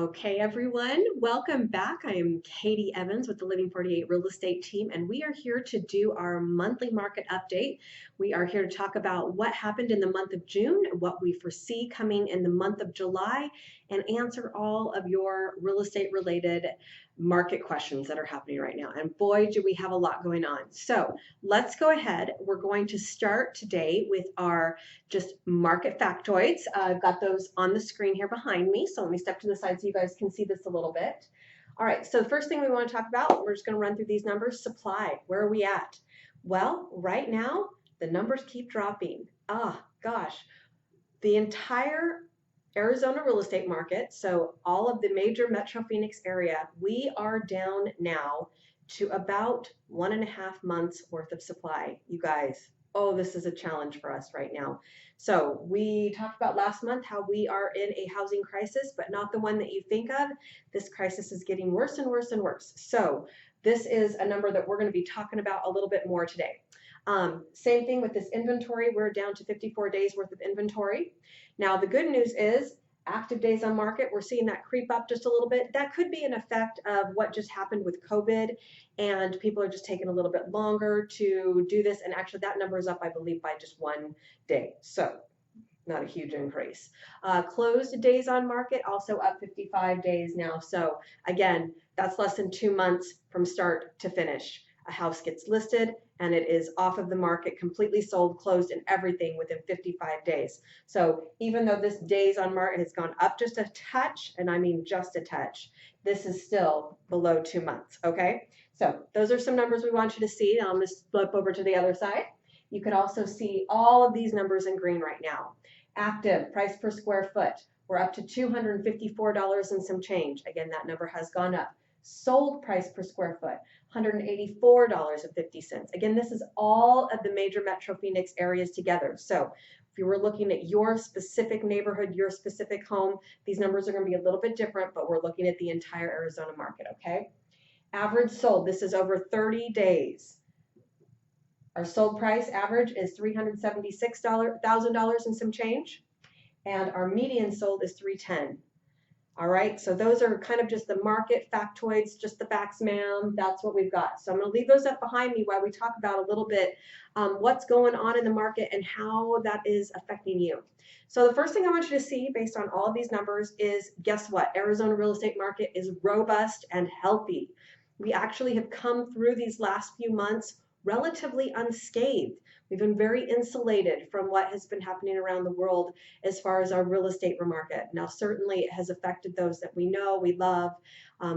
Okay, everyone, welcome back. I am Katie Evans with the Living 48 Real Estate Team, and we are here to do our monthly market update. We are here to talk about what happened in the month of June, what we foresee coming in the month of July, and answer all of your real estate related market questions that are happening right now. And boy, do we have a lot going on. So let's go ahead. We're going to start today with our just market factoids. I've got those on the screen here behind me. So let me step to the side so you guys can see this a little bit. All right, so the first thing we want to talk about, we're just going to run through these numbers. Supply, where are we at? Well, right now, the numbers keep dropping. Gosh, the entire Arizona real estate market, so all of the major Metro Phoenix area, we are down now to about 1.5 months worth of supply, you guys. Oh, this is a challenge for us right now. So we talked about last month how we are in a housing crisis, but not the one that you think of. This crisis is getting worse and worse and worse. So this is a number that we're going to be talking about a little bit more today. Same thing with this inventory. We're down to 54 days worth of inventory. Now, the good news is active days on market, we're seeing that creep up just a little bit. That could be an effect of what just happened with COVID, and people are just taking a little bit longer to do this. And actually, that number is up, I believe, by just 1 day. So not a huge increase. Closed days on market also up 55 days now. So again, that's less than 2 months from start to finish. A house gets listed and it is off of the market, completely sold, closed, and everything within 55 days. So even though this days on market has gone up just a touch, and I mean just a touch, this is still below 2 months, okay? So those are some numbers we want you to see. I'm gonna flip over to the other side. You can also see all of these numbers in green right now. Active, price per square foot, we're up to $254 and some change. Again, that number has gone up. Sold price per square foot, $184.50. Again, this is all of the major Metro Phoenix areas together. So if you were looking at your specific neighborhood, your specific home, these numbers are going to be a little bit different, but we're looking at the entire Arizona market, okay? Average sold, this is over 30 days. Our sold price average is $376,000 and some change, and our median sold is $310,000. All right, so those are kind of just the market factoids, just the facts, ma'am. That's what we've got. So I'm going to leave those up behind me while we talk about a little bit what's going on in the market and how that is affecting you. So the first thing I want you to see based on all of these numbers is, guess what? Arizona real estate market is robust and healthy. We actually have come through these last few months relatively unscathed. We've been very insulated from what has been happening around the world as far as our real estate market. Now, certainly it has affected those that we know, we love.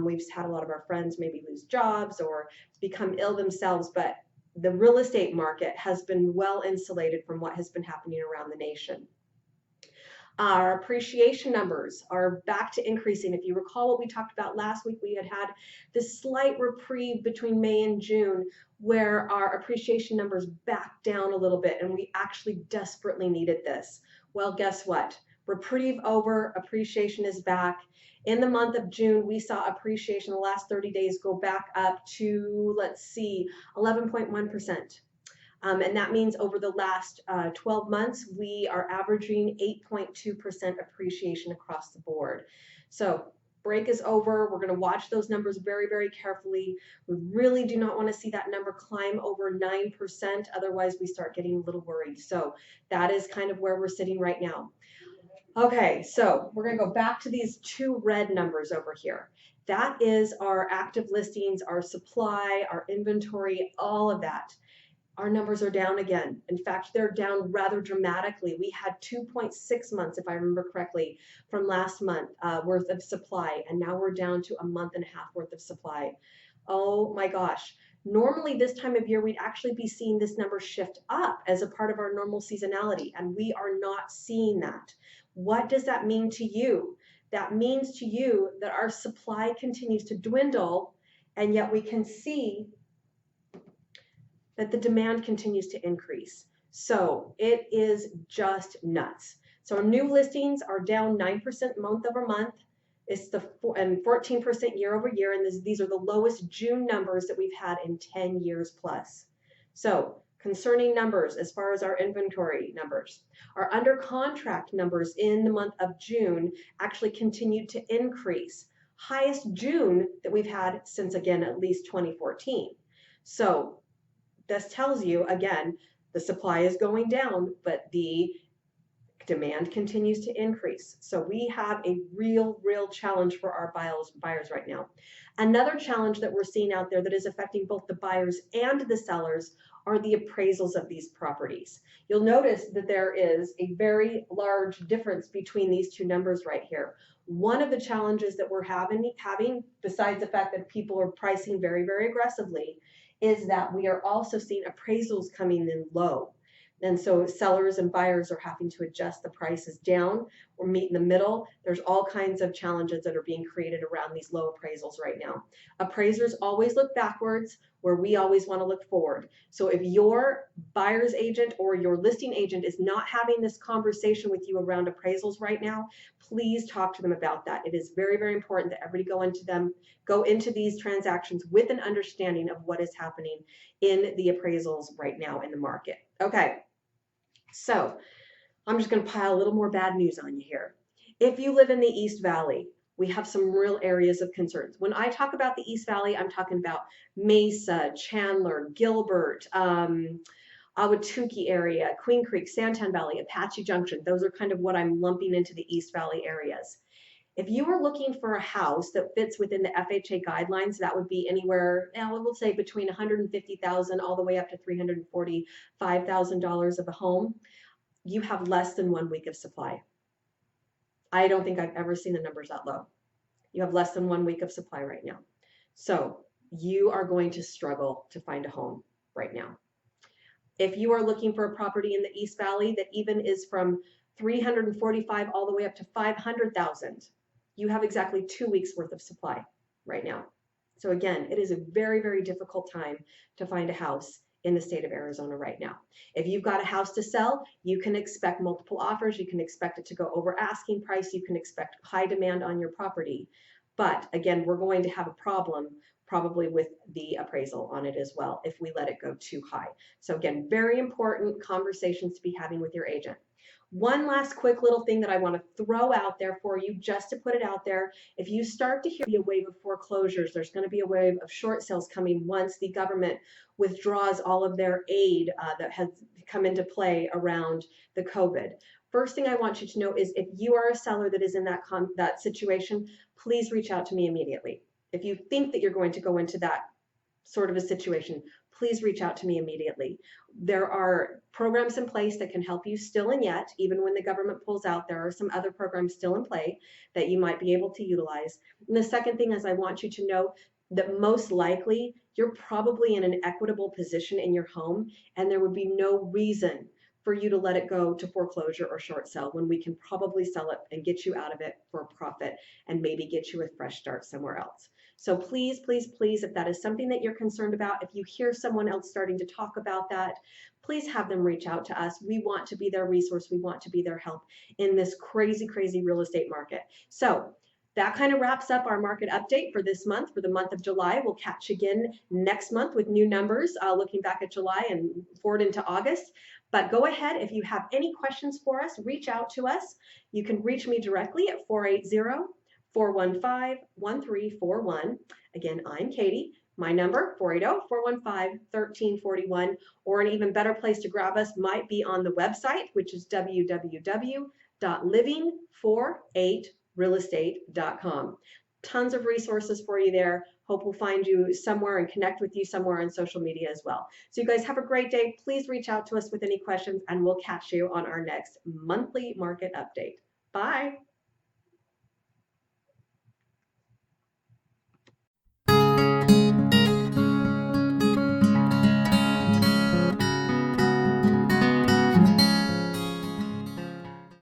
We've had a lot of our friends maybe lose jobs or become ill themselves, but the real estate market has been well insulated from what has been happening around the nation. Our appreciation numbers are back to increasing. If you recall what we talked about last week, we had this slight reprieve between May and June where our appreciation numbers backed down a little bit, and we actually desperately needed this. Well, guess what? Reprieve over, appreciation is back. In the month of June, we saw appreciation the last 30 days go back up to, let's see, 11.1%. And that means over the last 12 months, we are averaging 8.2% appreciation across the board. So break is over. We're going to watch those numbers very, very carefully. We really do not want to see that number climb over 9%. Otherwise, we start getting a little worried. So that is kind of where we're sitting right now. Okay, so we're going to go back to these two red numbers over here. That is our active listings, our supply, our inventory, all of that. Our numbers are down again. In fact, they're down rather dramatically. We had 2.6 months, if I remember correctly, from last month worth of supply, and now we're down to 1.5 months worth of supply. Oh my gosh. Normally this time of year, we'd actually be seeing this number shift up as a part of our normal seasonality, and we are not seeing that. What does that mean to you? That means to you that our supply continues to dwindle, and yet we can see that the demand continues to increase. So it is just nuts. So our new listings are down 9% month over month. It's and 14% year over year, and these are the lowest June numbers that we've had in 10 years plus. So concerning numbers as far as our inventory numbers. Our under contract numbers in the month of June actually continued to increase. Highest June that we've had since, again, at least 2014. So this tells you, again, the supply is going down, but the demand continues to increase. So we have a real challenge for our buyers right now. Another challenge that we're seeing out there that is affecting both the buyers and the sellers are the appraisals of these properties. You'll notice that there is a very large difference between these two numbers right here. One of the challenges that we're having, besides the fact that people are pricing very aggressively, is that we are also seeing appraisals coming in low. And so sellers and buyers are having to adjust the prices down or meet in the middle. There's all kinds of challenges that are being created around these low appraisals right now. Appraisers always look backwards where we always want to look forward. So if your buyer's agent or your listing agent is not having this conversation with you around appraisals right now, please talk to them about that. It is very important that everybody go into these transactions with an understanding of what is happening in the appraisals right now in the market. Okay. So I'm just going to pile a little more bad news on you here. If you live in the East Valley, we have some real areas of concerns. When I talk about the East Valley, I'm talking about Mesa, Chandler, Gilbert, Ahwatukee area, Queen Creek, Santan Valley, Apache Junction. Those are kind of what I'm lumping into the East Valley areas. If you are looking for a house that fits within the FHA guidelines, that would be anywhere, we'll say between $150,000 all the way up to $345,000 of a home. You have less than 1 week of supply. I don't think I've ever seen the numbers that low. You have less than 1 week of supply right now. So you are going to struggle to find a home right now. If you are looking for a property in the East Valley that even is from 345 all the way up to 500,000, you have exactly 2 weeks worth of supply right now. So again, it is a very difficult time to find a house in the state of Arizona right now. If you've got a house to sell, you can expect multiple offers. You can expect it to go over asking price. You can expect high demand on your property. But again, we're going to have a problem probably with the appraisal on it as well if we let it go too high. So again, very important conversations to be having with your agent. One last quick little thing that I want to throw out there for you, just to put it out there. If you start to hear a wave of foreclosures, there's going to be a wave of short sales coming once the government withdraws all of their aid that has come into play around the COVID. First thing I want you to know is if you are a seller that is in that situation, please reach out to me immediately. If you think that you're going to go into that sort of a situation, please reach out to me immediately. There are programs in place that can help you still and yet, even when the government pulls out, there are some other programs still in play that you might be able to utilize. And the second thing is I want you to know that most likely you're probably in an equitable position in your home and there would be no reason for you to let it go to foreclosure or short sale when we can probably sell it and get you out of it for a profit and maybe get you a fresh start somewhere else. So please, if that is something that you're concerned about, if you hear someone else starting to talk about that, please have them reach out to us. We want to be their resource. We want to be their help in this crazy real estate market. So that kind of wraps up our market update for this month, for the month of July. We'll catch you again next month with new numbers, looking back at July and forward into August. But go ahead, if you have any questions for us, reach out to us. You can reach me directly at 480-415-1341. Again, I'm Katie. My number, 480-415-1341, or an even better place to grab us might be on the website, which is www.living48realestate.com. Tons of resources for you there. Hope we'll find you somewhere and connect with you somewhere on social media as well. So you guys have a great day. Please reach out to us with any questions, and we'll catch you on our next monthly market update. Bye.